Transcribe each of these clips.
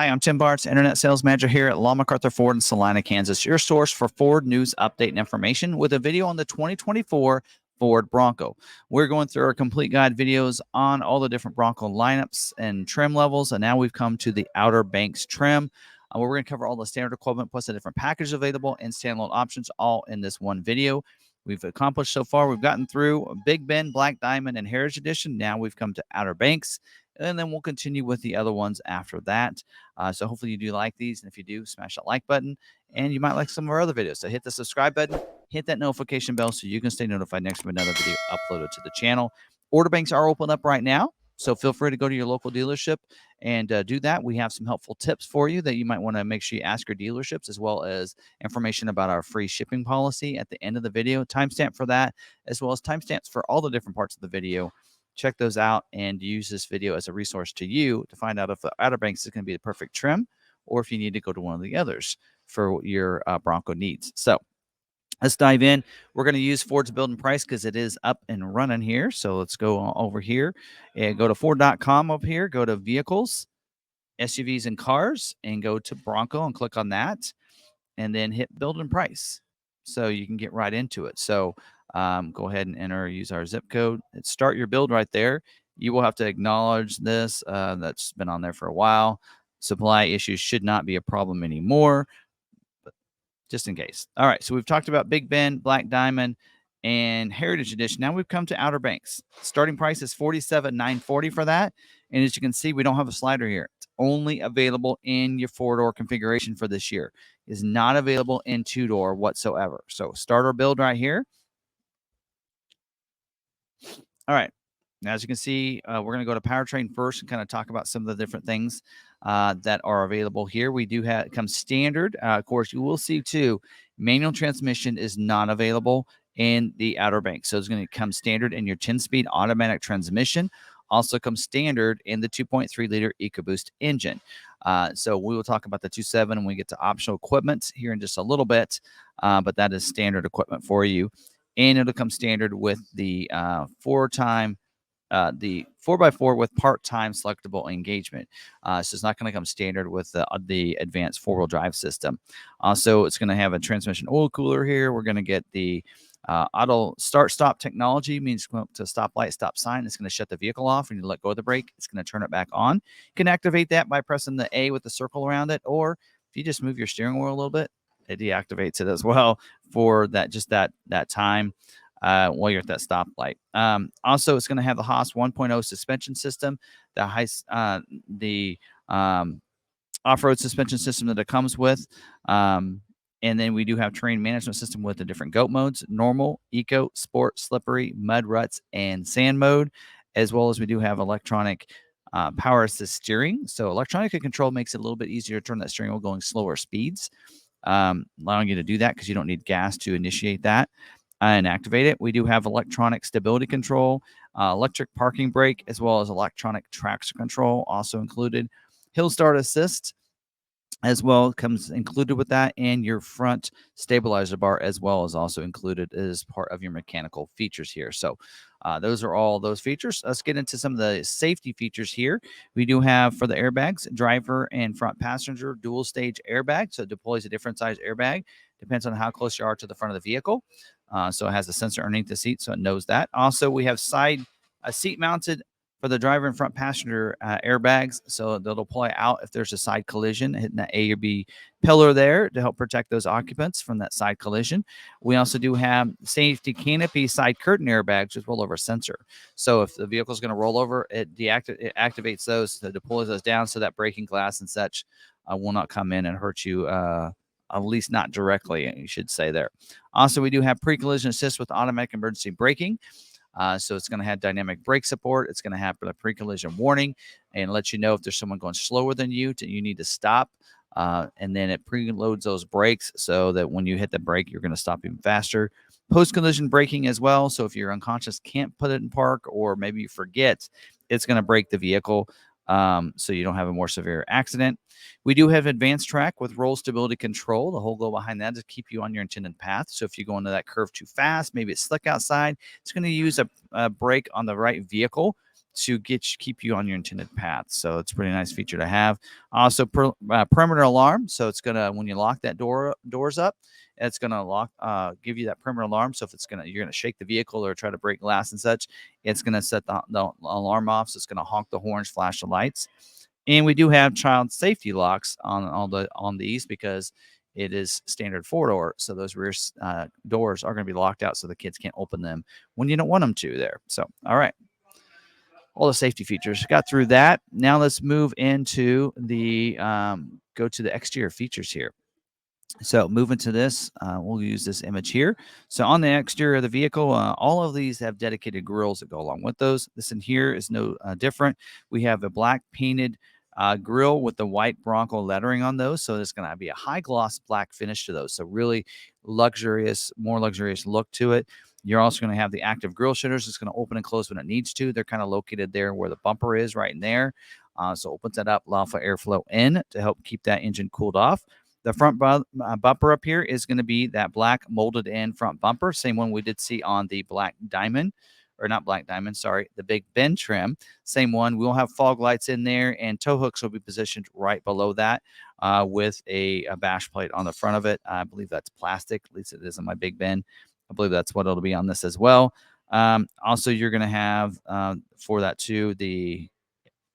Hi, I'm Tim Bartz, Internet Sales Manager here at McArthur Ford in Salina, Kansas, your source for Ford news, update, and information with a video on the 2024 Ford Bronco. We're going through our complete guide videos on all the different Bronco lineups and trim levels, and now we've come to the Outer Banks trim, where we're going to cover all the standard equipment plus the different packages available and standalone options all in this one video. We've accomplished so far. We've gotten through Big Ben, Black Diamond, and Heritage Edition. Now we've come to Outer Banks, and then we'll continue with the other ones after that. So hopefully you do like these, and if you do, smash that like button, and you might like some of our other videos. So hit the subscribe button, hit that notification bell so you can stay notified next time another video uploaded to the channel. Order banks are open up right now, so feel free to go to your local dealership and do that. We have some helpful tips for you that you might want to make sure you ask your dealerships, as well as information about our free shipping policy at the end of the video. Timestamp for that, as well as timestamps for all the different parts of the video. Check those out and use this video as a resource to you to find out if the Outer Banks is going to be the perfect trim, or if you need to go to one of the others for your Bronco needs. So let's dive in. We're going to use Ford's build and price because it is up and running here. So let's go over here and go to Ford.com up here. Go to Vehicles, SUVs, and Cars, and go to Bronco and click on that, and then hit Build and Price. So you can get right into it. So go ahead and use our zip code. Start your build right there. You will have to acknowledge this. That's been on there for a while. Supply issues should not be a problem anymore, but just in case. All right, so we've talked about Big Ben, Black Diamond, and Heritage Edition. Now we've come to Outer Banks. Starting price is $47,940 for that. And as you can see, we don't have a slider here. It's only available in your 4-door configuration for this year. It is not available in 2-door whatsoever. So starter build right here. All right. Now, as you can see, we're going to go to powertrain first and kind of talk about some of the different things that are available here. We do have, it comes standard. Of course, you will see too, manual transmission is not available in the Outer Banks. So it's going to come standard in your 10-speed automatic transmission. Also comes standard in the 2.3-liter EcoBoost engine. So we will talk about the 2.7 when we get to optional equipment here in just a little bit, but that is standard equipment for you. And it'll come standard with the the 4x4 with part-time selectable engagement. So it's not going to come standard with the advanced 4-wheel drive system. Also, it's going to have a transmission oil cooler here. We're going to get the auto start-stop technology, means go up to stoplight, stop sign. It's going to shut the vehicle off, and you let go of the brake. It's going to turn it back on. You can activate that by pressing the A with the circle around it, or if you just move your steering wheel a little bit, it deactivates it as well for that time while you're at that stoplight. Also, it's going to have the Haas 1.0 suspension system, the off-road suspension system that it comes with. And then we do have terrain management system with the different GOAT modes: normal, eco, sport, slippery, mud, ruts, and sand mode, as well as we do have electronic power assist steering. So electronic control makes it a little bit easier to turn that steering wheel going slower speeds, allowing you to do that because you don't need gas to initiate that and activate it. We do have electronic stability control, electric parking brake, as well as electronic traction control also included. Hill start assist as well comes included with that, and your front stabilizer bar as well is also included as part of your mechanical features here. So those are all those features. Let's get into some of the safety features here. We do have, for the airbags, driver and front passenger dual stage airbag. So it deploys a different size airbag. Depends on how close you are to the front of the vehicle. So it has a sensor underneath the seat, so it knows that. Also, we have seat mounted for the driver and front passenger airbags, so they'll deploy out if there's a side collision, hitting that A or B pillar there to help protect those occupants from that side collision. We also do have safety canopy side curtain airbags with rollover sensor. So if the vehicle is going to roll over, it activates those, to deploy those down, so that braking glass and such will not come in and hurt you, at least not directly, you should say there. Also, we do have pre-collision assist with automatic emergency braking. So it's going to have dynamic brake support. It's going to have the pre-collision warning and let you know if there's someone going slower than you, you need to stop. And then it preloads those brakes so that when you hit the brake, you're going to stop even faster. Post-collision braking as well. So if you're unconscious, can't put it in park, or maybe you forget, it's going to brake the vehicle so you don't have a more severe accident. We do have advanced track with roll stability control. The whole goal behind that is to keep you on your intended path. So if you go into that curve too fast, maybe it's slick outside, it's going to use a brake on the right vehicle to keep you on your intended path. So it's a pretty nice feature to have. Also, perimeter alarm. So it's gonna, when you lock that doors up, it's gonna give you that perimeter alarm. So if you're gonna shake the vehicle or try to break glass and such, it's gonna set the alarm off. So it's gonna honk the horns, flash the lights. And we do have child safety locks on these because it is standard 4-door. So those rear doors are going to be locked out so the kids can't open them when you don't want them to there. So, all right. All the safety features. Got through that. Now let's move into go to the exterior features here. So moving to this, we'll use this image here. So on the exterior of the vehicle, all of these have dedicated grills that go along with those. This in here is no different. We have a black painted grill with the white Bronco lettering on those. So there's going to be a high gloss black finish to those. So really luxurious, more luxurious look to it. You're also going to have the active grill shutters. It's going to open and close when it needs to. They're kind of located there where the bumper is, right in there. So opens that up, allow for airflow in to help keep that engine cooled off. The front bumper up here is going to be that black molded in front bumper. Same one we did see on the black diamond, or not black diamond, sorry, the Big Ben trim. Same one. We'll have fog lights in there, and tow hooks will be positioned right below that with a bash plate on the front of it. I believe that's plastic. At least it is on my Big Ben. I believe that's what it'll be on this as well. Also, you're going to have for that too the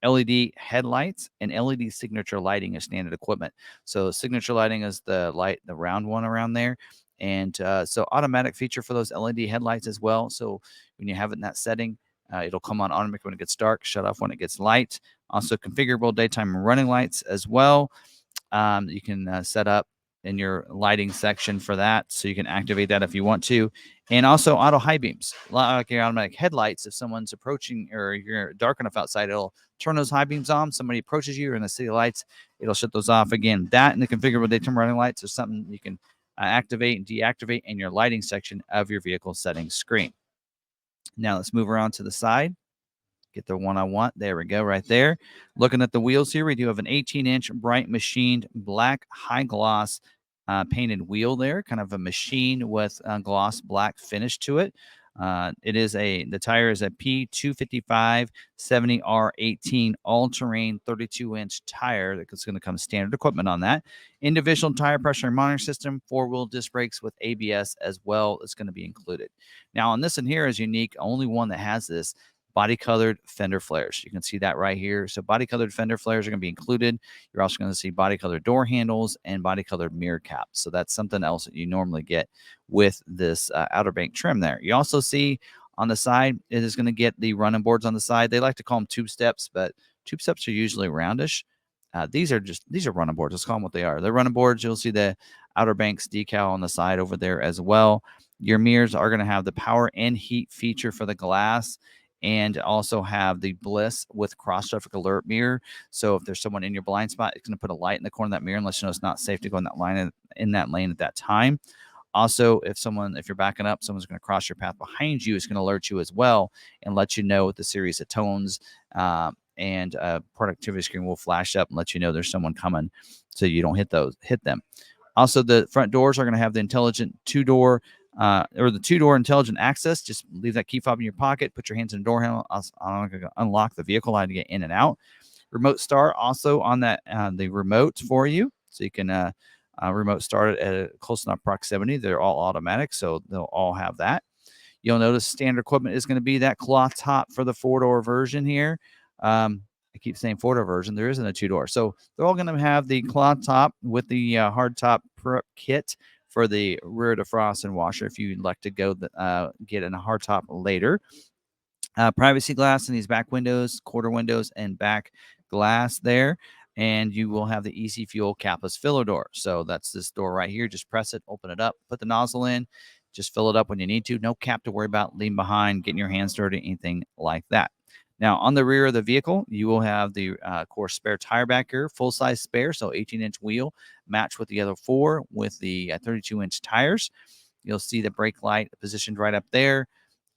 LED headlights and LED signature lighting as standard equipment. So signature lighting is the round one around there. And so automatic feature for those LED headlights as well. So when you have it in that setting, it'll come on automatic when it gets dark, shut off when it gets light. Also configurable daytime running lights as well. You can set up in your lighting section for that. So you can activate that if you want to. And also auto high beams, like your automatic headlights. If someone's approaching or you're dark enough outside, it'll turn those high beams on. Somebody approaches you or in the city lights, it'll shut those off. Again, that and the configurable daytime running lights is something you can activate and deactivate in your lighting section of your vehicle settings screen. Now let's move around to the side. Get the one I want. There we go, right there. Looking at the wheels here, we do have an 18-inch bright machined black high gloss painted wheel there, kind of a machine with gloss black finish to it. The tire is a P255 70R18 all-terrain 32-inch tire that's going to come standard equipment on that. Individual tire pressure and monitoring system, 4-wheel disc brakes with ABS as well is going to be included. Now on this one here is unique, only one that has this. Body colored fender flares. You can see that right here. So body colored fender flares are going to be included. You're also going to see body colored door handles and body colored mirror caps. So that's something else that you normally get with this outer bank trim there. You also see on the side, it is going to get the running boards on the side. They like to call them tube steps, but tube steps are usually roundish. These are running boards. Let's call them what they are. They're running boards. You'll see the Outer Banks decal on the side over there as well. Your mirrors are going to have the power and heat feature for the glass, and also have the Bliss with cross traffic alert mirror. So if there's someone in your blind spot, it's going to put a light in the corner of that mirror and let you know it's not safe to go in that lane at that time. Also, if you're backing up, someone's going to cross your path behind you, it's going to alert you as well and let you know with the series of tones, and productivity screen will flash up and let you know there's someone coming so you don't hit them. Also, the front doors are going to have the intelligent two-door intelligent access. Just leave that key fob in your pocket, put your hands in the door handle. I'm going to unlock the vehicle line to get in and out. Remote start also on that, the remote for you. So you can remote start it at a close enough proximity. They're all automatic, so they'll all have that. You'll notice standard equipment is going to be that cloth top for the 4-door version here. I keep saying 4-door version. There isn't a 2-door. So they're all going to have the cloth top with the hard top prep kit for the rear defrost and washer if you'd like to go get in a hard top later. Privacy glass in these back windows, quarter windows, and back glass there. And you will have the Easy Fuel capless filler door. So that's this door right here. Just press it, open it up, put the nozzle in, just fill it up when you need to. No cap to worry about, lean behind, getting your hands dirty, anything like that. Now, on the rear of the vehicle, you will have the, of course, spare tire back here, full-size spare, so 18-inch wheel, matched with the other 4 with the 32-inch tires. You'll see the brake light positioned right up there.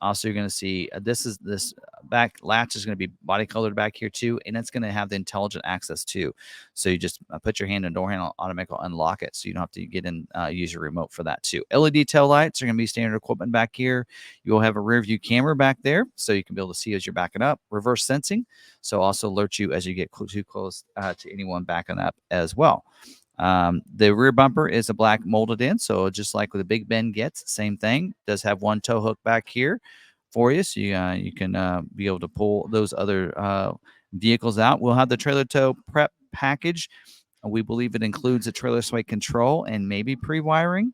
Also, you're going to see this back latch is going to be body colored back here too, and it's going to have the intelligent access too. So you just put your hand on the door handle, automatically unlock it, so you don't have to get in use your remote for that too. LED tail lights are going to be standard equipment back here. You will have a rear view camera back there, so you can be able to see as you're backing up. Reverse sensing, so also alert you as you get too close to anyone backing up as well. The rear bumper is a black molded in, so just like the Big Ben gets, same thing. Does have one tow hook back here for you, so you can be able to pull those other vehicles out. We'll have the trailer tow prep package. We believe it includes a trailer sway control and maybe pre-wiring.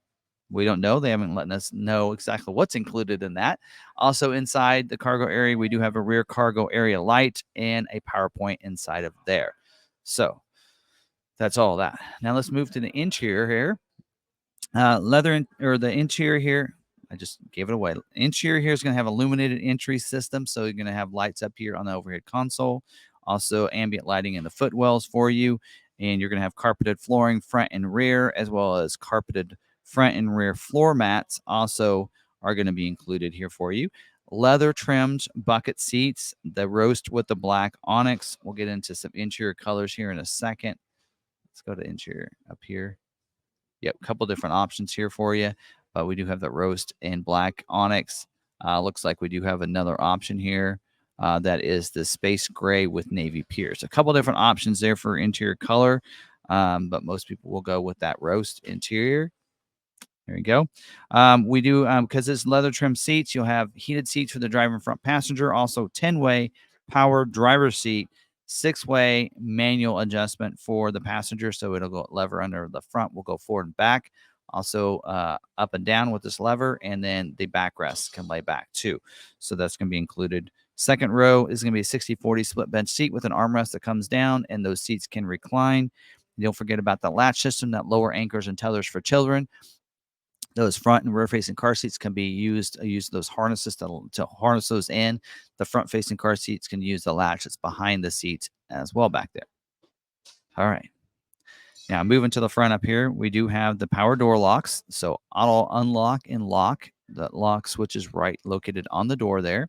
We don't know. They haven't let us know exactly what's included in that. Also, inside the cargo area, we do have a rear cargo area light and a PowerPoint inside of there. So that's all that. Now let's move to the interior here. The interior here, I just gave it away. Interior here is going to have illuminated entry system, so you're going to have lights up here on the overhead console. Also, ambient lighting in the footwells for you, and you're going to have carpeted flooring front and rear, as well as carpeted front and rear floor mats. Also, are going to be included here for you. Leather trimmed bucket seats, the roast with the black onyx. We'll get into some interior colors here in a second. Let's go to interior up here. Yep, a couple different options here for you, but we do have the roast and black onyx. Looks like we do have another option here. That is the space gray with navy piers. A couple different options there for interior color, but most people will go with that roast interior. There you go. We do, because it's leather trim seats, you'll have heated seats for the driver and front passenger, also 10-way power driver's seat, 6-way manual adjustment for the passenger. So it'll go lever under the front, will go forward and back. Also up and down with this lever, and then the backrest can lay back too. So that's going to be included. Second row is going to be a 60-40 split bench seat with an armrest that comes down, and those seats can recline. Don't forget about the latch system that lower anchors and tethers for children. Those front and rear facing car seats can be used. Use those harnesses to harness those in. The front facing car seats can use the latch that's behind the seat as well back there. All right. Now moving to the front up here, we do have the power door locks. So auto unlock and lock. The lock switch is right located on the door there.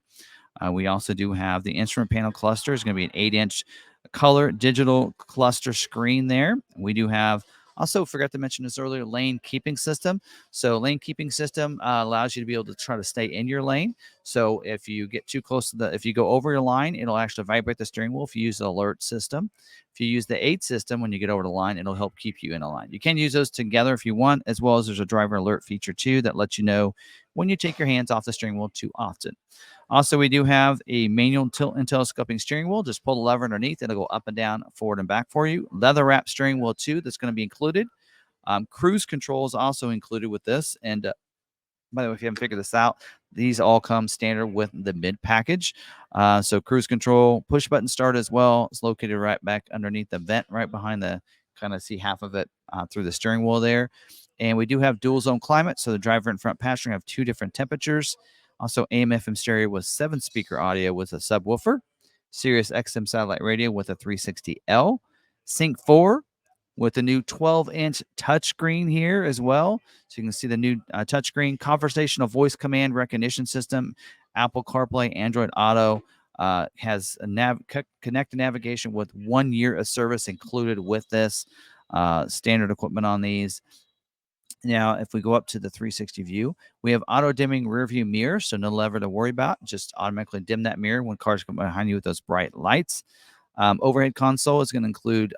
We also do have the instrument panel cluster. It's going to be an 8-inch color digital cluster screen there. We do have, also forgot to mention this earlier, lane keeping system. So lane keeping system allows you to be able to try to stay in your lane. So if you get too close to if you go over your line, it'll actually vibrate the steering wheel if you use the alert system. If you use the 8 system, when you get over the line, it'll help keep you in a line. You can use those together if you want, as well as there's a driver alert feature too that lets you know when you take your hands off the steering wheel too often. Also, we do have a manual tilt and telescoping steering wheel. Just pull the lever underneath. It'll go up and down, forward and back for you. Leather wrap steering wheel too. That's going to be included. Cruise control is also included with this. And by the way, if you haven't figured this out, these all come standard with the mid package. So cruise control, push button start as well. It's located right back underneath the vent, right behind the, kind of see half of it through the steering wheel there. And we do have dual zone climate. So the driver and front passenger have 2 different temperatures. Also, AM/FM stereo with 7-speaker audio with a subwoofer, Sirius XM satellite radio with a 360L, Sync 4 with a new 12-inch touchscreen here as well. So you can see the new touchscreen, conversational voice command recognition system, Apple CarPlay, Android Auto, has a connected navigation with 1 year of service included with this. Standard equipment on these. Now, if we go up to the 360 view, we have auto dimming rear view mirror, so no lever to worry about. Just automatically dim that mirror when cars come behind you with those bright lights. Overhead console is going to include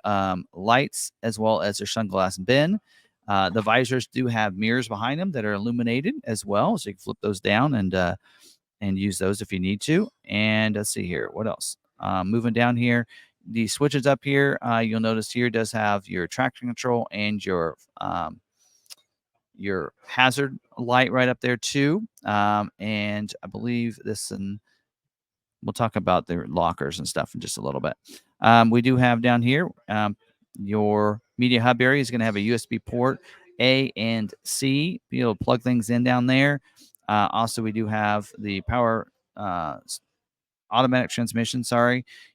lights as well as their sunglass bin. The visors do have mirrors behind them that are illuminated as well, so you can flip those down and use those if you need to. And let's see here, what else? Moving down here, the switches up here, you'll notice here does have your traction control and your hazard light right up there too. And I believe this, and we'll talk about the lockers and stuff in just a little bit. We do have down here, your media hub area is going to have a USB port A and C. Be able to plug things in down there. Also, we do have the power automatic transmission,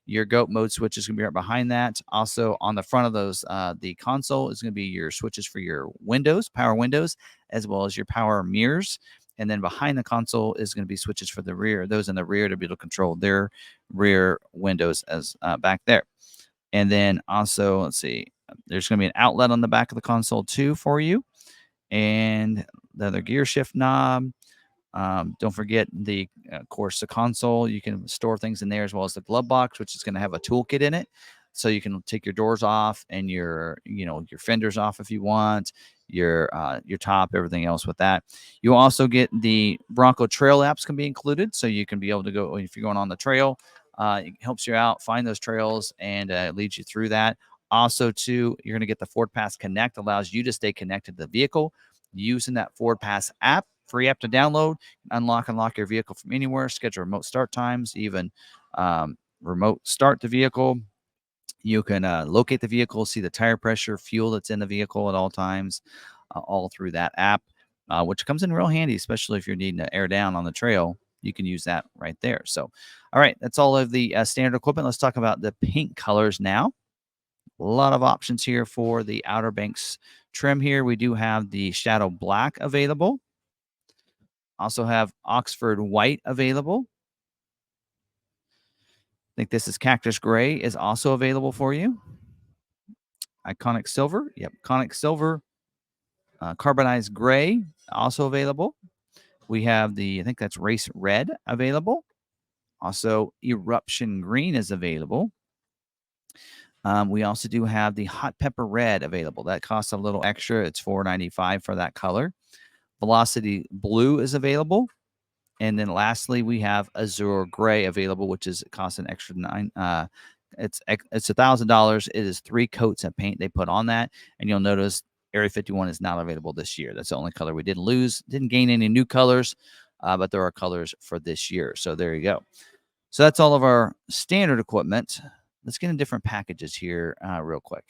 your GOAT mode switch is going to be right behind that. Also on the front of those, the console is going to be your switches for your windows, power windows, as well as your power mirrors. And then behind the console is going to be switches for the rear. Those in the rear to be able to control their rear windows as back there. And then also, let's see, there's going to be an outlet on the back of the console too for you. And the other gear shift knob. Don't forget of course, the console. You can store things in there as well as the glove box, which is going to have a toolkit in it. So you can take your doors off and your fenders off if you want, your top, everything else with that. You'll also get the Bronco trail apps can be included. So you can be able to go, if you're going on the trail, it helps you out, find those trails and leads you through that. Also, too, you're going to get the Ford Pass Connect, allows you to stay connected to the vehicle using that Ford Pass app. Free app to download, unlock and lock your vehicle from anywhere, schedule remote start times, even remote start the vehicle. You can locate the vehicle, see the tire pressure, fuel that's in the vehicle at all times, all through that app, which comes in real handy, especially if you're needing to air down on the trail. You can use that right there. So, all right, that's all of the standard equipment. Let's talk about the paint colors now. A lot of options here for the Outer Banks trim here. We do have the Shadow Black available. Also have Oxford White available. I think this is Cactus Gray is also available for you. Iconic Silver. Yep, Iconic Silver. Carbonized Gray also available. We have I think that's Race Red available. Also, Eruption Green is available. We also do have the Hot Pepper Red available. That costs a little extra. It's $4.95 for that color. Velocity Blue is available. And then lastly, we have Azure Gray available, which is costs an extra $9. It's $1,000. It is 3 coats of paint they put on that, and you'll notice Area 51 is not available this year. That's the only color we didn't gain any new colors, but there are colors for this year. So there you go. So that's all of our standard equipment. Let's get in different packages here real quick.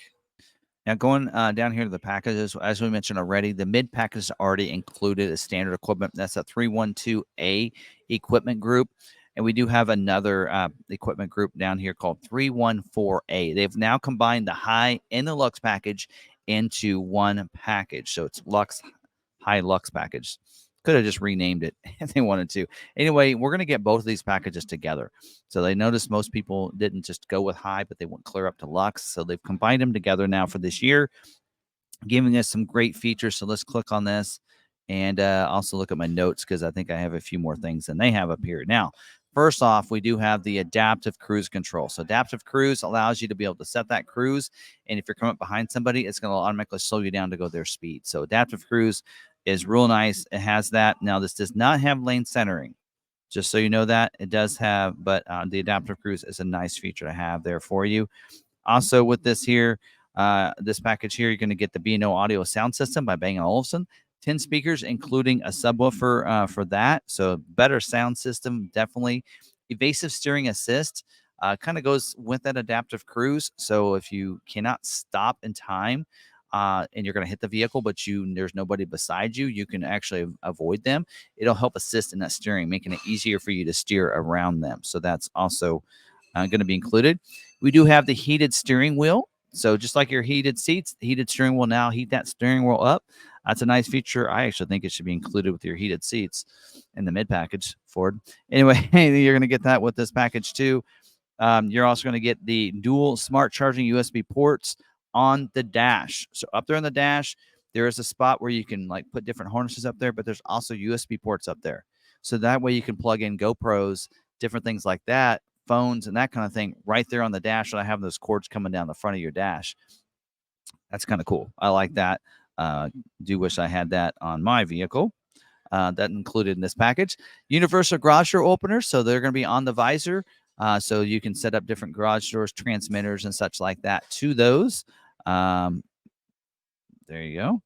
Now, going down here to the packages, as we mentioned already, the mid package is already included as standard equipment. That's a 312A equipment group. And we do have another equipment group down here called 314A. They've now combined the high and the Lux package into one package. So it's High Lux Package. Could have just renamed it if they wanted to. Anyway, we're going to get both of these packages together. So they noticed most people didn't just go with high, but they went clear up to Lux. So they've combined them together now for this year, giving us some great features. So let's click on this and also look at my notes because I think I have a few more things than they have up here. Now, first off, we do have the adaptive cruise control. So adaptive cruise allows you to be able to set that cruise. And if you're coming up behind somebody, it's going to automatically slow you down to go their speed. So adaptive cruise is real nice. It has that. Now, this does not have lane centering. Just so you know that. It does have, but the adaptive cruise is a nice feature to have there for you. Also with this here, this package here, you're going to get the B&O audio sound system by Bang & Olufsen. 10 speakers, including a subwoofer for that. So better sound system, definitely. Evasive steering assist kind of goes with that adaptive cruise. So if you cannot stop in time, and you're going to hit the vehicle, but there's nobody beside you, you can actually avoid them. It'll help assist in that steering, making it easier for you to steer around them. So that's also going to be included. We do have the heated steering wheel. So just like your heated seats, the heated steering wheel now heat that steering wheel up. That's a nice feature. I actually think it should be included with your heated seats in the mid package, Ford. Anyway, you're going to get that with this package too. You're also going to get the dual smart charging USB ports on the dash. So up there on the dash, there is a spot where you can like put different harnesses up there, but there's also USB ports up there. So that way you can plug in GoPros, different things like that, phones and that kind of thing right there on the dash. And I have those cords coming down the front of your dash. That's kind of cool. I like that. Do wish I had that on my vehicle. That included in this package. Universal garage door openers. So they're going to be on the visor. So you can set up different garage doors, transmitters, and such like that to those. There you go.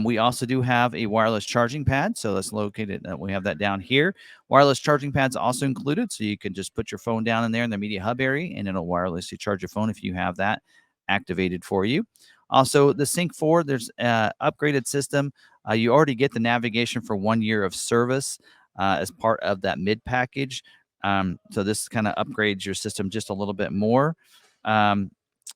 We also do have a wireless charging pad. So let's locate it. We have that down here. Wireless charging pads also included. So you can just put your phone down in there in the media hub area, and it'll wirelessly charge your phone if you have that activated for you. Also, the Sync 4, there's an upgraded system. You already get the navigation for 1 year of service as part of that mid package. So this kind of upgrades your system just a little bit more.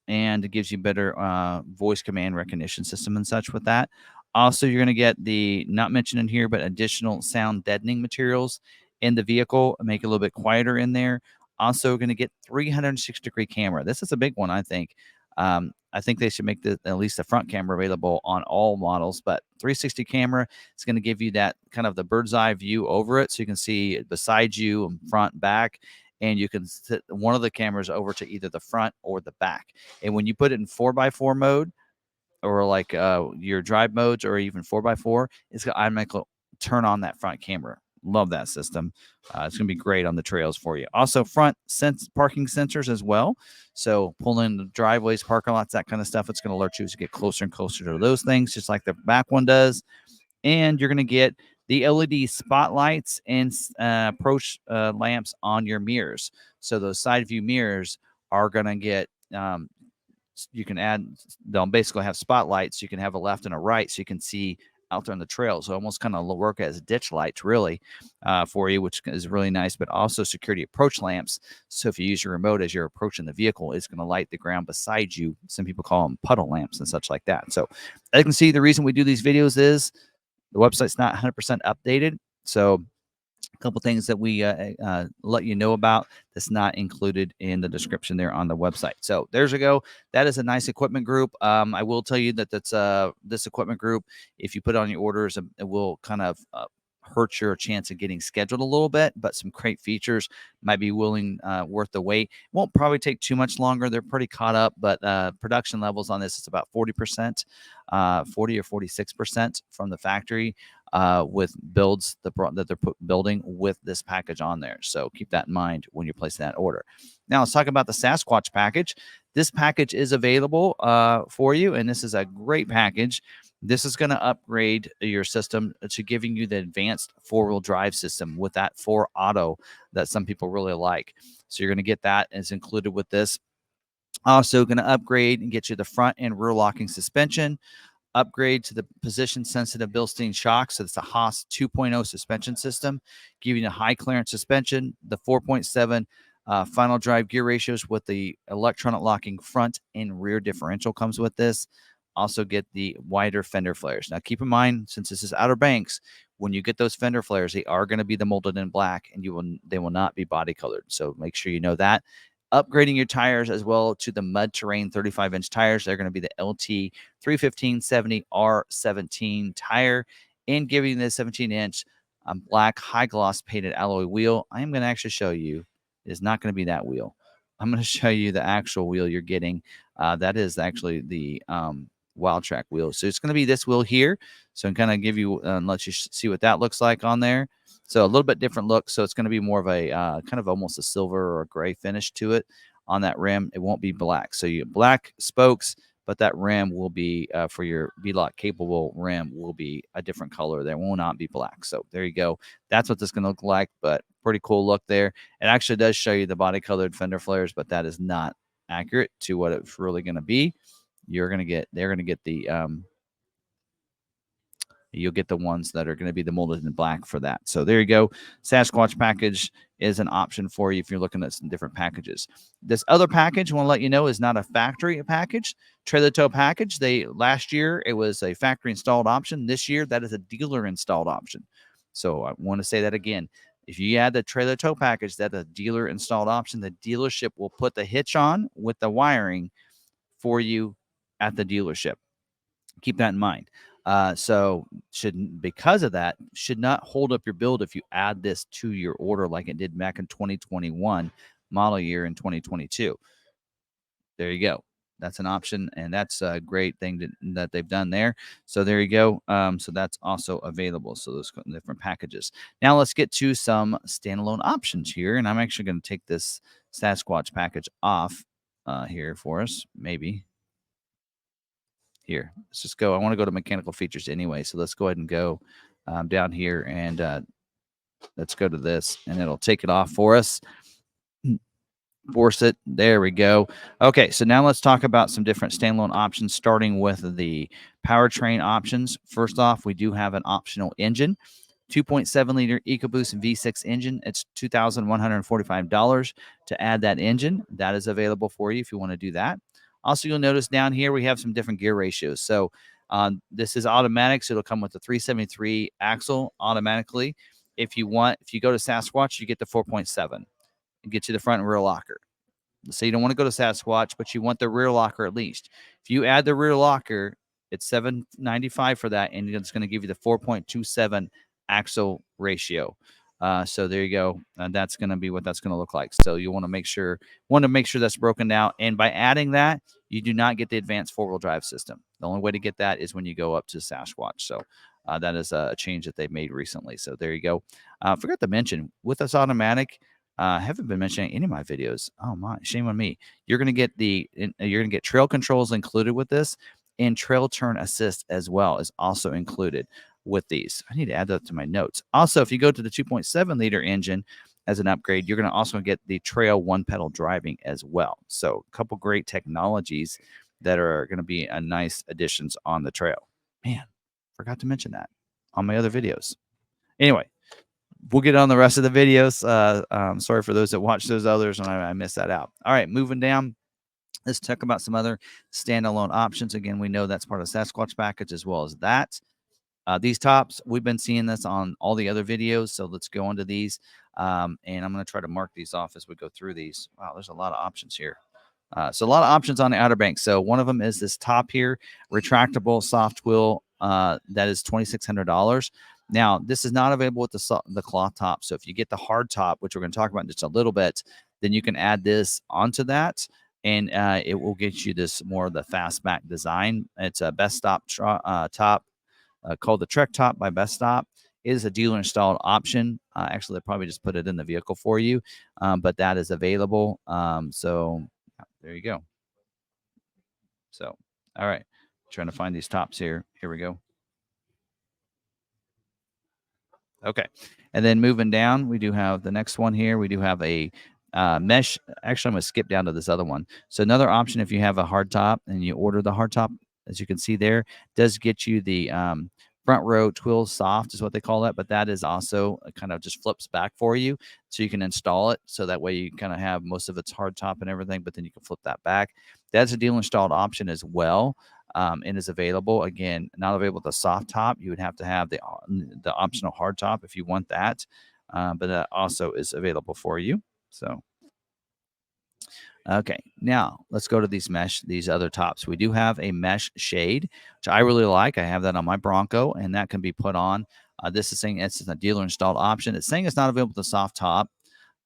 And it gives you better voice command recognition system and such with that. Also, you're going to get the, not mentioned in here, but additional sound deadening materials in the vehicle, make it a little bit quieter in there. Also, going to get 360-degree camera. This is a big one, I think. I think they should make at least the front camera available on all models, but 360 camera is going to give you that kind of the bird's eye view over it, so you can see beside you, front, back, and you can set one of the cameras over to either the front or the back. And when you put it in 4x4 mode, or like your drive modes, or even 4x4, it's going to automatically turn on that front camera. Love that system. It's going to be great on the trails for you. Also, front parking sensors as well. So pull in the driveways, parking lots, that kind of stuff. It's going to alert you as you get closer and closer to those things, just like the back one does. And you're going to get the LED spotlights and approach lamps on your mirrors. So those side view mirrors are going to get you can add, they'll basically have spotlights. You can have a left and a right, so you can see out there on the trail. So almost kind of work as ditch lights, really, for you, which is really nice. But also security approach lamps. So if you use your remote as you're approaching the vehicle, it's going to light the ground beside you. Some people call them puddle lamps and such like that. So as you can see, the reason we do these videos is the website's not 100% updated. So a couple things that we let you know about that's not included in the description there on the website. So there's a go. That is a nice equipment group. I will tell you that that's this equipment group, if you put on your orders, it will kind of hurt your chance of getting scheduled a little bit, but some great features might be worth the wait. Won't probably take too much longer. They're pretty caught up, but production levels on this is about 40%, 40 or 46% from the factory with builds that they're building with this package on there. So keep that in mind when you're placing that order. Now let's talk about the Sasquatch package. This package is available for you, and this is a great package. This is going to upgrade your system to giving you the advanced four-wheel drive system with that 4 auto that some people really like. So you're going to get that. It's included with this. Also going to upgrade and get you the front and rear locking suspension, upgrade to the position sensitive Bilstein shocks. So it's a Haas 2.0 suspension system, giving you a high clearance suspension, the 4.7 final drive gear ratios with the electronic locking front and rear differential comes with this. Also get the wider fender flares. Now keep in mind, since this is Outer Banks, when you get those fender flares, they are going to be the molded in black, and they will not be body colored. So make sure you know that. Upgrading your tires as well to the mud terrain 35-inch tires. They're going to be the LT 315/70 R17 tire, and giving the 17-inch black high gloss painted alloy wheel. I am going to actually show you. It is not going to be that wheel. I'm going to show you the actual wheel you're getting. That is actually the Wild Track wheel. So it's going to be this wheel here. So I'm kind of give you let you see what that looks like on there. So a little bit different look. So it's going to be more of a kind of almost a silver or a gray finish to it on that rim. It won't be black. So you get black spokes, but that rim will be for your V-Lock capable rim will be a different color. There will not be black. So there you go. That's what this is going to look like, but pretty cool look there. It actually does show you the body colored fender flares, but that is not accurate to what it's really going to be. They're going to get the you'll get the ones that are going to be the molded in black for that. So there you go. Sasquatch package is an option for you if you're looking at some different packages. This other package I want to let you know is not a factory package. Trailer tow package. Last year it was a factory installed option. This year that is a dealer installed option. So I want to say that again. If you add the trailer tow package, that's a dealer installed option. The dealership will put the hitch on with the wiring for you at the dealership. Keep that in mind. So because of that, should not hold up your build if you add this to your order like it did back in 2021 model year in 2022. There you go. That's an option, and that's a great thing that they've done there. So there you go. So that's also available. So those different packages. Now let's get to some standalone options here, and I'm actually going to take this Sasquatch package off here for us, maybe. Here, let's just go. I want to go to mechanical features anyway, so let's go ahead and go down here, and let's go to this, and it'll take it off for us. Force it. There we go. Okay, so now let's talk about some different standalone options, starting with the powertrain options. First off, we do have an optional engine. 2.7-liter EcoBoost V6 engine. It's $2,145 to add that engine. That is available for you if you want to do that. Also, you'll notice down here we have some different gear ratios. So This is automatic, so it'll come with the 373 axle automatically. If you go to Sasquatch, you get the 4.7. It gets you the front and rear locker. So you don't want to go to Sasquatch, but you want the rear locker at least. If you add the rear locker, it's $795 for that, and it's going to give you the 4.27 axle ratio. So there you go. That's going to be what that's going to look like. So you want to make sure that's broken down. And by adding that, you do not get the advanced four-wheel drive system. The only way to get that is when you go up to Sasquatch. So that is a change that they've made recently. So there you go. Forgot to mention with this automatic. I haven't been mentioning any of my videos. Oh my, shame on me. You're gonna get trail controls included with this, and trail turn assist as well is also included with these. I need to add that to my notes. Also, if you go to the 2.7 liter engine as an upgrade, you're gonna also get the trail one pedal driving as well. So a couple great technologies that are gonna be a nice additions on the trail. Man, forgot to mention that on my other videos. Anyway, we'll get on the rest of the videos. Sorry for those that watch those others, and I missed that out. All right, moving down. Let's talk about some other standalone options. Again, we know that's part of Sasquatch package as well as that. These tops, we've been seeing this on all the other videos, so let's go into these. And I'm going to try to mark these off as we go through these. Wow, there's a lot of options here. So a lot of options on the Outer Banks. So one of them is this top here, retractable soft wheel. That is $2,600. Now, this is not available with the cloth top. So if you get the hard top, which we're going to talk about in just a little bit, then you can add this onto that, and it will get you this more of the fastback design. It's a best stop top called the Trek Top by Best Stop. It is a dealer installed option. Actually, they probably just put it in the vehicle for you, but that is available. So there you go. So, all right. Trying to find these tops here. Here we go. Okay. And then moving down, we do have the next one here. We do have a mesh. Actually, I'm going to skip down to this other one. So another option, if you have a hard top and you order the hard top, as you can see there, does get you the front row twill soft is what they call that. But that is also kind of just flips back for you. So you can install it. So that way you kind of have most of its hard top and everything, but then you can flip that back. That's a deal installed option as well. And is available. Again, not available with the soft top. You would have to have the optional hard top if you want that, but that also is available for you. So, okay, now let's go to these other tops. We do have a mesh shade, which I really like. I have that on my Bronco, and that can be put on. This is saying it's a dealer installed option. It's saying it's not available with the soft top.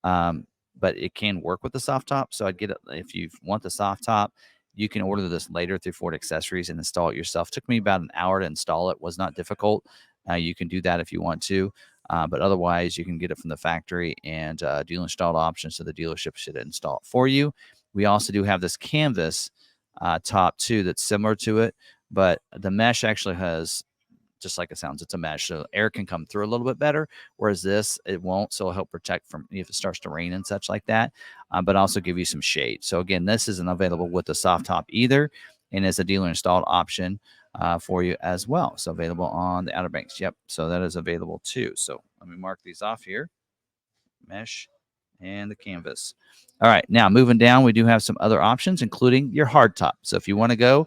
But it can work with the soft top. So I'd get it if you want the soft top. You can order this later through Ford Accessories and install it yourself. Took me about an hour to install it. Was not difficult. You can do that if you want to, but otherwise you can get it from the factory and dealer installed option. So the dealership should install it for you. We also do have this canvas top too that's similar to it, but the mesh actually has, just like it sounds, it's a mesh, so air can come through a little bit better, whereas this, it won't. So it'll help protect from if it starts to rain and such like that, but also give you some shade. So again, this isn't available with the soft top either, and is a dealer installed option for you as well. So available on the Outer Banks. Yep, so that is available too. So let me mark these off here. Mesh and the canvas. All right, now moving down, we do have some other options, including your hard top. So if you want to go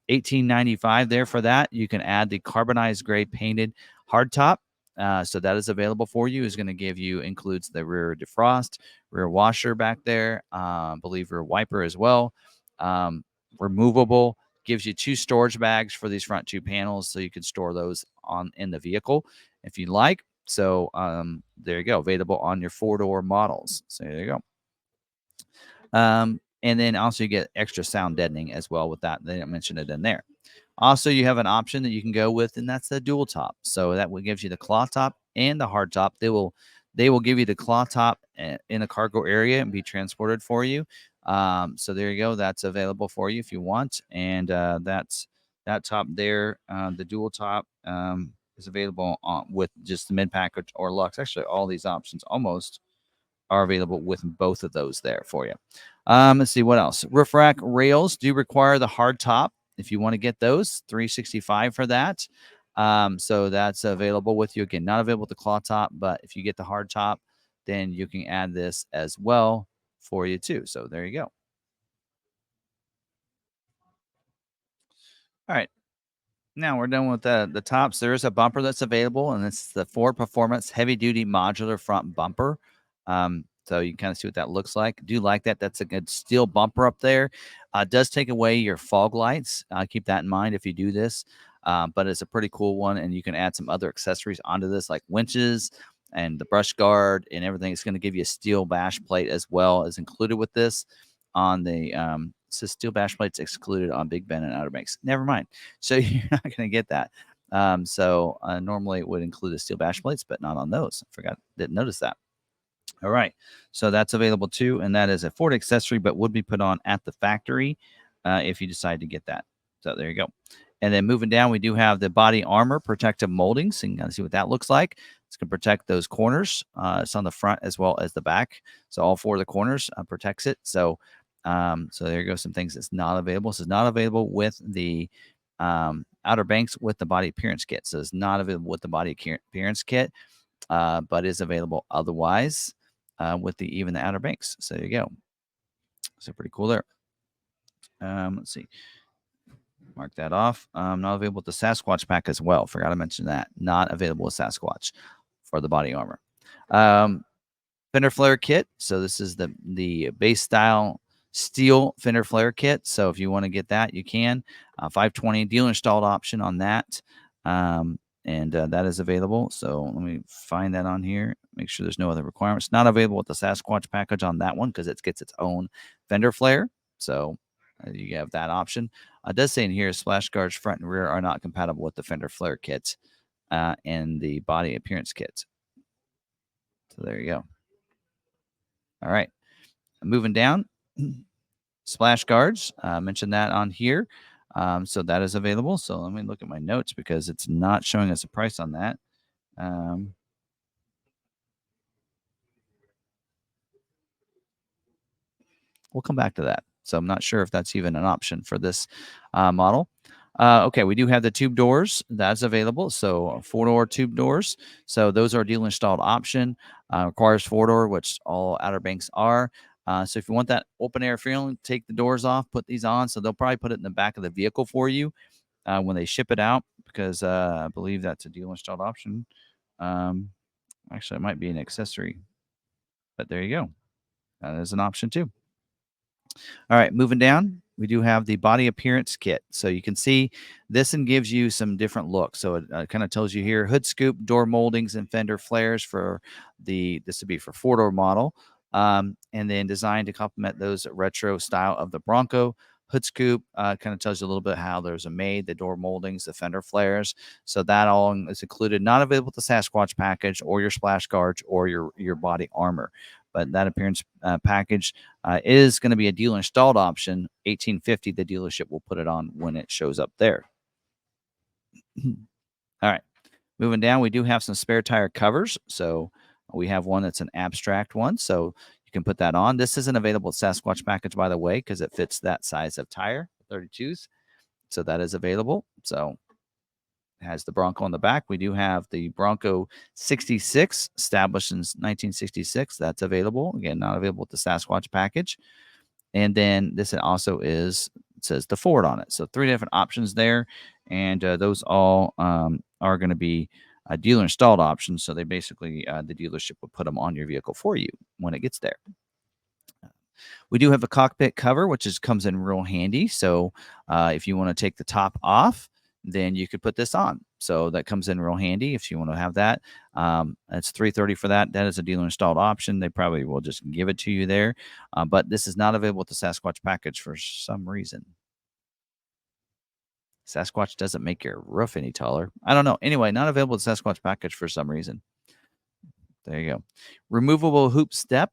$18.95 there for that, you can add the carbonized gray painted hard top. So that is available for you. Is going to give you, includes the rear defrost, rear washer back there, believe rear wiper as well. Removable, gives you 2 storage bags for these front 2 panels, so you can store those on in the vehicle if you like. So there you go, available on your 4-door models. So there you go. And then also you get extra sound deadening as well with that. They didn't mention it in there. Also, you have an option that you can go with, and that's the dual top. So that will gives you the cloth top and the hard top. They will give you the cloth top in a cargo area and be transported for you. So there you go. That's available for you if you want. And that's that top there. The dual top is available with just the mid package or Lux. Actually, all these options almost are available with both of those there for you. Let's see what else. Roof rack rails do require the hard top. If you want to get those, $365 for that. So that's available with you. Again, not available with the cloth top, but if you get the hard top, then you can add this as well for you too. So there you go. All right. Now we're done with the tops. There is a bumper that's available, and it's the Ford Performance Heavy Duty Modular Front Bumper. So you can kind of see what that looks like. Do like that? That's a good steel bumper up there. It does take away your fog lights. Keep that in mind if you do this. But it's a pretty cool one, and you can add some other accessories onto this, like winches and the brush guard and everything. It's going to give you a steel bash plate as well as included with this. On the says steel bash plates excluded on Big Ben and Outer Banks. Never mind. So you're not going to get that. Normally it would include the steel bash plates, but not on those. Didn't notice that. All right. So that's available too. And that is a Ford accessory, but would be put on at the factory if you decide to get that. So there you go. And then moving down, we do have the body armor protective molding. So you can kind of see what that looks like. It's going to protect those corners. It's on the front as well as the back. So all four of the corners protects it. So there you go. Some things that's not available. So it's not available with the Outer Banks with the body appearance kit. So it's not available with the body appearance kit, but is available otherwise with even the Outer Banks. So there you go. So pretty cool there. Let's see. Mark that off. Not available with the Sasquatch pack as well. Forgot to mention that. Not available with Sasquatch for the body armor. Fender flare kit. So this is the base style steel fender flare kit. So if you want to get that, you can. 520 dealer installed option on that. That is available. So let me find that on here. Make sure there's no other requirements. Not available with the Sasquatch package on that one because it gets its own fender flare. So you have that option. It does say in here, splash guards front and rear are not compatible with the fender flare kit and the body appearance kit. So there you go. All right. Moving down, splash guards. Mentioned that on here. So that is available. So let me look at my notes because it's not showing us a price on that. We'll come back to that. So I'm not sure if that's even an option for this model. Okay, we do have the tube doors. That's available. So 4-door tube doors. So those are dealer installed option. Requires 4-door, which all Outer Banks are. So if you want that open air feeling, take the doors off, put these on. So they'll probably put it in the back of the vehicle for you when they ship it out because I believe that's a dealer installed option. Actually, it might be an accessory, but there you go. That is an option too. All right, moving down, we do have the body appearance kit. So you can see this and gives you some different looks. So it kind of tells you here hood scoop, door moldings, and fender flares for this would be for 4-door model. And then designed to complement those retro style of the Bronco. Hood scoop kind of tells you a little bit how those are made, the door moldings, the fender flares. So that all is included, not available with the Sasquatch package or your splash guards or your body armor. But that appearance package is going to be a dealer installed option. $1,850. The dealership will put it on when it shows up there. All right. Moving down, we do have some spare tire covers. So we have one that's an abstract one. So you can put that on. This isn't available at Sasquatch package, by the way, because it fits that size of tire, 32s. So that is available. So it has the Bronco on the back. We do have the Bronco 66, established in 1966. That's available. Again, not available with the Sasquatch package. And then this also it says the Ford on it. So 3 different options there. And those all are going to be dealer installed options. So they basically, the dealership will put them on your vehicle for you when it gets there. We do have a cockpit cover, which comes in real handy. So if you want to take the top off, then you could put this on. So that comes in real handy if you want to have that. That's $330 for that. That is a dealer installed option. They probably will just give it to you there. But this is not available with the Sasquatch package for some reason. Sasquatch doesn't make your roof any taller. I don't know. Anyway, not available with Sasquatch package for some reason. There you go. Removable hoop step.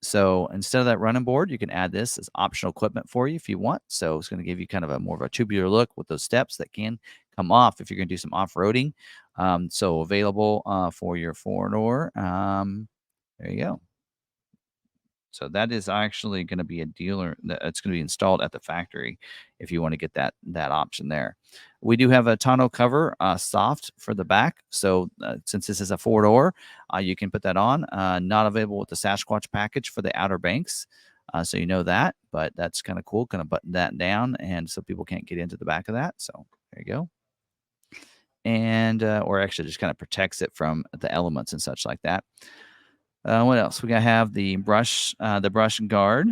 So instead of that running board, you can add this as optional equipment for you if you want. So it's going to give you kind of more of a tubular look with those steps that can come off if you're going to do some off-roading. So available for your 4-door. There you go. So that is actually going to be a dealer that's going to be installed at the factory if you want to get that option there. We do have a tonneau cover, soft for the back. So since this is a 4-door, you can put that on. Not available with the Sasquatch package for the Outer Banks. So you know that, but that's kind of cool. Kind of button that down, and so people can't get into the back of that. So there you go. and or actually just kind of protects it from the elements and such like that. What else? We got to have the brush guard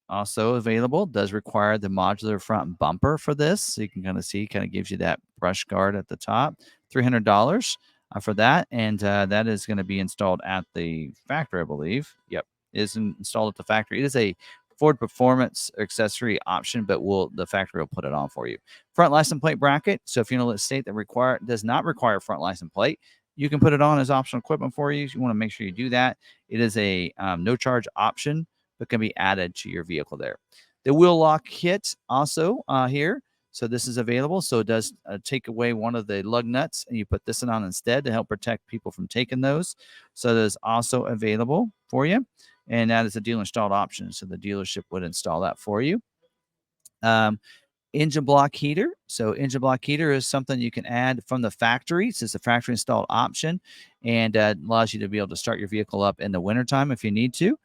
also available. Does require the modular front bumper for this, so you can kind of see, kind of gives you that brush guard at the top. $300 for that, and that is going to be installed at the factory, I believe. Yep, it is installed at the factory. It is a Ford Performance accessory option, but the factory will put it on for you. Front license plate bracket. So if you're in a state that does not require front license plate, you can put it on as optional equipment for you. You want to make sure you do that. It is a no charge option, but can be added to your vehicle there. The wheel lock kit also here. So this is available. So it does take away one of the lug nuts, and you put this on instead to help protect people from taking those. So that is also available for you. And that is a dealer installed option. So the dealership would install that for you. Engine block heater. So engine block heater is something you can add from the factory. So it's a factory installed option, and allows you to be able to start your vehicle up in the wintertime if you need to.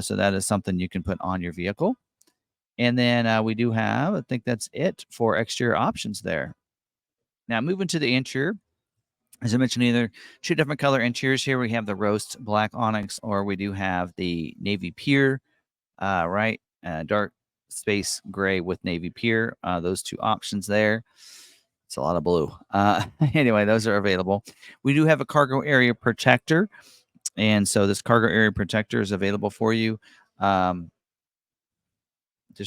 So that is something you can put on your vehicle. And then we do have, I think that's it for exterior options there. Now moving to the interior. As I mentioned, either two different color interiors here. We have the roast black onyx, or we do have the navy pure, right? Dark space gray with navy pure. Those two options there. It's a lot of blue. Anyway, those are available. We do have a cargo area protector. And so this cargo area protector is available for you. There's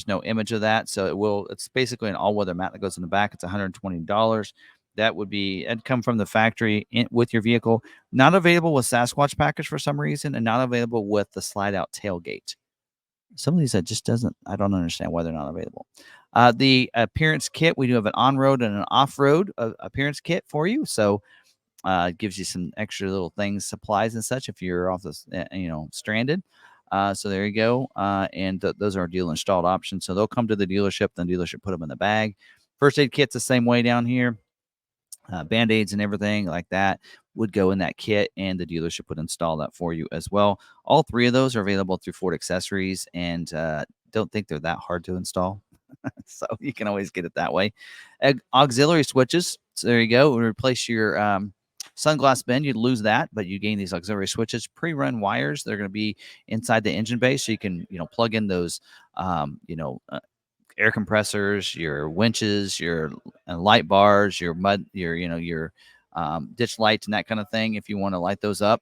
no image of that. So it's basically an all-weather mat that goes in the back. It's $120. It'd come from the factory with your vehicle. Not available with Sasquatch Package for some reason, and not available with the slide-out tailgate. Some of these I don't understand why they're not available. The appearance kit, we do have an on-road and an off-road appearance kit for you. So it gives you some extra little things, supplies and such if you're off this, stranded. So there you go. And those are dealer installed options. So they'll come to the dealership, then dealership put them in the bag. First aid kit's the same way down here. Band-aids and everything like that would go in that kit, and the dealership would install that for you as well. All three of those are available through Ford Accessories, and don't think they're that hard to install. So you can always get it that way. Auxiliary switches. So there you go. Replace your sunglass bin. You'd lose that, but you gain these auxiliary switches. Pre-run wires. They're going to be inside the engine bay, so you can plug in those air compressors, your winches, your light bars, your ditch lights and that kind of thing. If you want to light those up,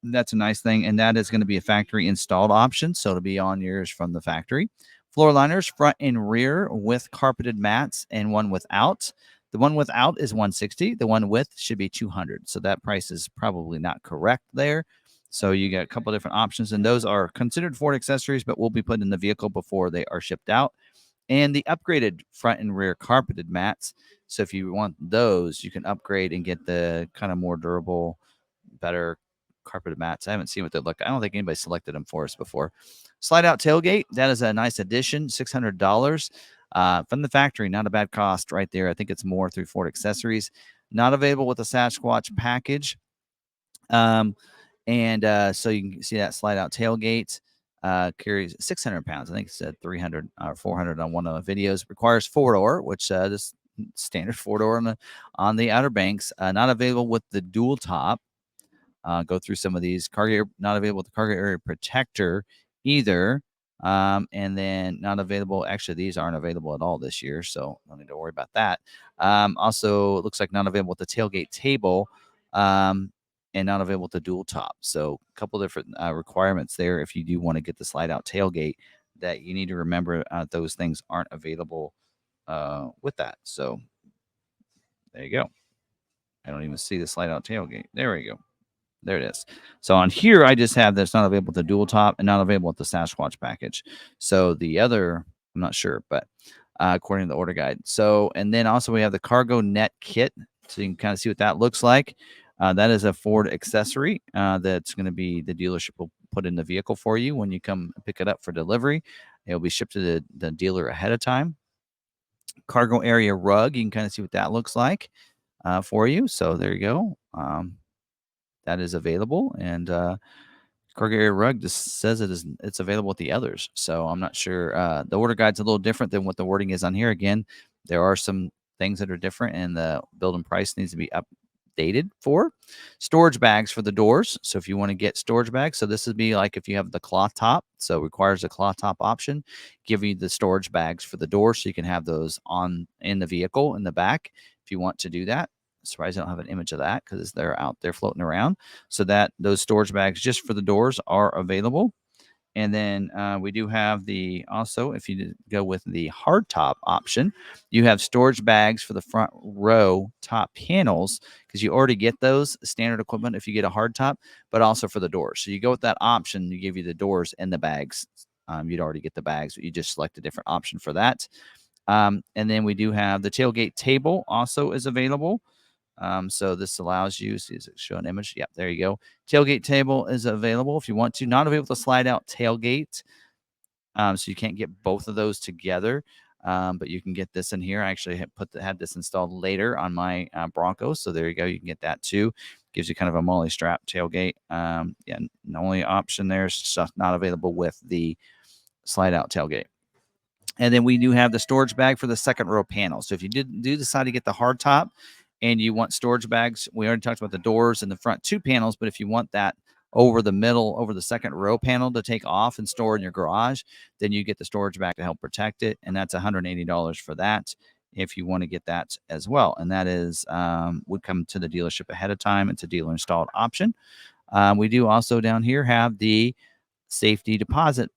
that's a nice thing. And that is going to be a factory installed option. So it'll be on yours from the factory. Floor liners, front and rear with carpeted mats, and one without. The one without is $160. The one with should be $200. So that price is probably not correct there. So you got a couple of different options, and those are considered Ford accessories, but will be put in the vehicle before they are shipped out. And the upgraded front and rear carpeted mats. So if you want those, you can upgrade and get the kind of more durable, better carpeted mats. I haven't seen what they look. I don't think anybody selected them for us before. Slide out tailgate. That is a nice addition. $600 from the factory. Not a bad cost right there. I think it's more through Ford accessories. Not available with the Sasquatch package. So you can see that slide out tailgate carries 600 pounds. I think it said 300 or 400 on one of the videos. Requires 4-door, which this standard 4-door on the Outer Banks. Not available with the dual top. Go through some of these. Not available with the cargo area protector either. And then not available. Actually, these aren't available at all this year, so don't need to worry about that. Also, it looks like not available with the tailgate table. And not available with the dual top. So a couple different requirements there if you do want to get the slide out tailgate, that you need to remember those things aren't available with that. So there you go. I don't even see the slide out tailgate. There we go. There it is. So on here, I just have that's not available with the dual top and not available with the Sasquatch package. So the other, I'm not sure, but according to the order guide. So, and then also we have the cargo net kit. So you can kind of see what that looks like. That is a Ford accessory that's going to be the dealership will put in the vehicle for you when you come pick it up for delivery. It'll be shipped to the dealer ahead of time. Cargo area rug. You can kind of see what that looks like for you. So there you go. That is available. And cargo area rug just says it's available with the others. So I'm not sure. The order guide's a little different than what the wording is on here. Again, there are some things that are different, and the build and price needs to be updated for. Storage bags for the doors. So if you want to get storage bags, so this would be like if you have the cloth top, so it requires a cloth top option, give you the storage bags for the door, so you can have those on in the vehicle in the back if you want to do that. Surprised I don't have an image of that because they're out there floating around. So that those storage bags just for the doors are available. And then we do have the also, if you go with the hard top option, you have storage bags for the front row top panels because you already get those standard equipment if you get a hard top, but also for the doors. So you go with that option, you give you the doors and the bags. You'd already get the bags, but you just select a different option for that. And then we do have the tailgate table also is available. So this allows you, see, does it show an image? Yep, there you go. Tailgate table is available if you want to. Not available to slide out tailgate. So you can't get both of those together. But you can get this in here. I actually had this installed later on my Bronco. So there you go. You can get that too. Gives you kind of a molly strap tailgate. Yeah, the only option there is stuff not available with the slide out tailgate. And then we do have the storage bag for the second row panel. So if you do decide to get the hard top and you want storage bags, we already talked about the doors and the front two panels, but if you want that over the middle, over the second row panel to take off and store in your garage, then you get the storage bag to help protect it. And that's $180 for that if you want to get that as well. And that is would come to the dealership ahead of time. It's a dealer installed option. We do also down here have the safety deposit,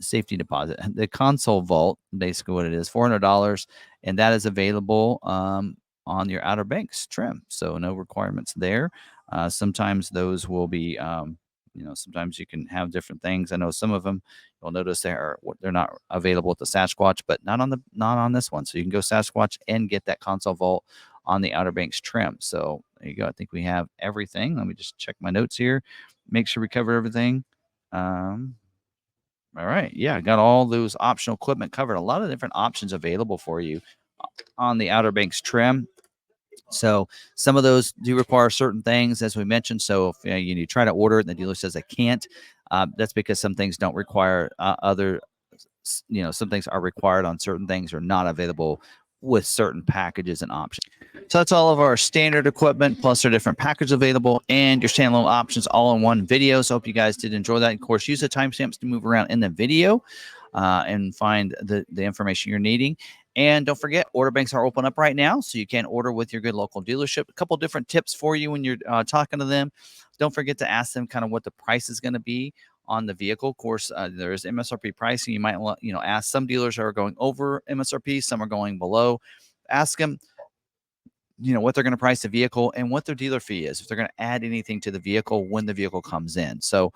the console vault, basically what it is, $400, and that is available on your Outer Banks trim, so no requirements there. Sometimes those will be sometimes you can have different things. I know some of them you'll notice they're not available at the Sasquatch, but not on this one. So you can go Sasquatch and get that console vault on the Outer Banks trim. So there you go. I think we have everything. Let me just check my notes here, make sure we cover everything. All right. Yeah, got all those optional equipment covered. A lot of different options available for you on the Outer Banks trim. So some of those do require certain things, as we mentioned. So if you try to order it and the dealer says I can't, that's because some things don't require some things are required on certain things or not available with certain packages and options. So that's all of our standard equipment plus our different packages available and your standalone options all in one video. So I hope you guys did enjoy that. Of course, use the timestamps to move around in the video and find the information you're needing. And don't forget, order banks are open up right now, so you can order with your good local dealership. A couple different tips for you when you're talking to them. Don't forget to ask them kind of what the price is going to be on the vehicle. Of course, there is MSRP pricing. You might ask. Some dealers are going over MSRP, some are going below. Ask them what they're going to price the vehicle and what their dealer fee is, if they're going to add anything to the vehicle when the vehicle comes in. So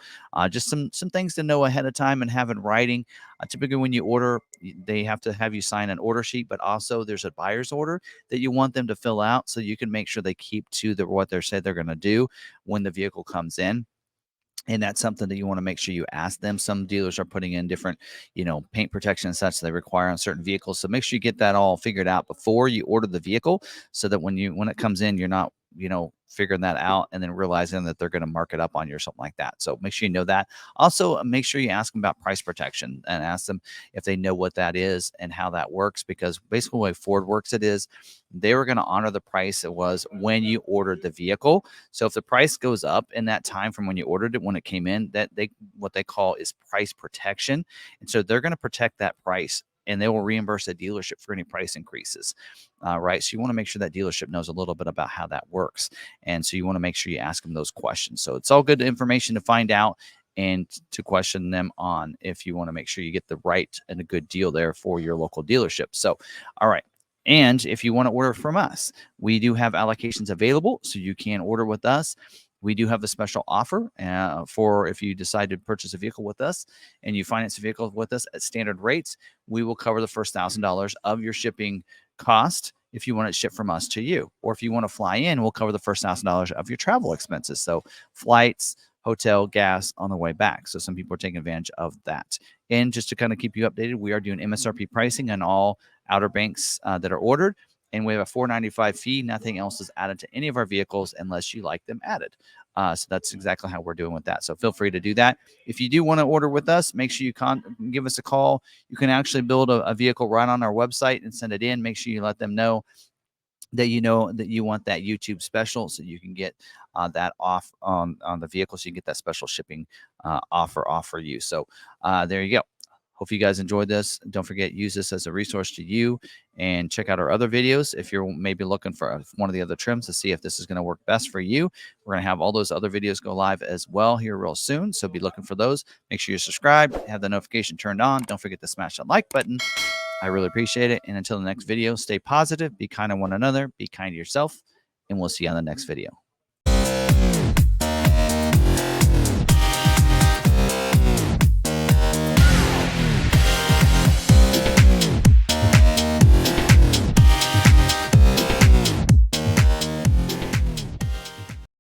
just some things to know ahead of time and have in writing. Typically when you order, they have to have you sign an order sheet, but also there's a buyer's order that you want them to fill out so you can make sure they keep to what they say they're going to do when the vehicle comes in. And that's something that you want to make sure you ask them. Some dealers are putting in different, paint protection and such they require on certain vehicles. So make sure you get that all figured out before you order the vehicle so that when it comes in, you're not, figuring that out and then realizing that they're going to mark it up on you or something like that. So make sure you know that. Also, make sure you ask them about price protection and ask them if they know what that is and how that works, because basically the way Ford works it is they were going to honor the price it was when you ordered the vehicle. So if the price goes up in that time from when you ordered it, when it came in, that what they call is price protection. And so they're going to protect that price and they will reimburse the dealership for any price increases, right? So you want to make sure that dealership knows a little bit about how that works. And so you want to make sure you ask them those questions. So it's all good information to find out and to question them on if you want to make sure you get the right and a good deal there for your local dealership. So, all right. And if you want to order from us, we do have allocations available, so you can order with us. We do have a special offer for if you decide to purchase a vehicle with us and you finance a vehicle with us at standard rates, we will cover the first $1,000 of your shipping cost if you want it shipped from us to you. Or if you want to fly in, we'll cover the first $1,000 of your travel expenses. So flights, hotel, gas on the way back. So some people are taking advantage of that. And just to kind of keep you updated, we are doing MSRP pricing on all Outer Banks that are ordered. And we have a $495 fee. Nothing else is added to any of our vehicles unless you like them added. So that's exactly how we're doing with that. So feel free to do that. If you do want to order with us, make sure you give us a call. You can actually build a vehicle right on our website and send it in. Make sure you let them know that you want that YouTube special, so you can get that off on the vehicle, so you can get that special shipping offer off for you. So there you go. Hope you guys enjoyed this. Don't forget, use this as a resource to you, and check out our other videos if you're maybe looking for one of the other trims to see if this is going to work best for you. We're going to have all those other videos go live as well here real soon, so be looking for those. Make sure you're subscribed, have the notification turned on. Don't forget to smash that like button. I really appreciate it. And until the next video, stay positive, be kind to one another, be kind to yourself, and we'll see you on the next video.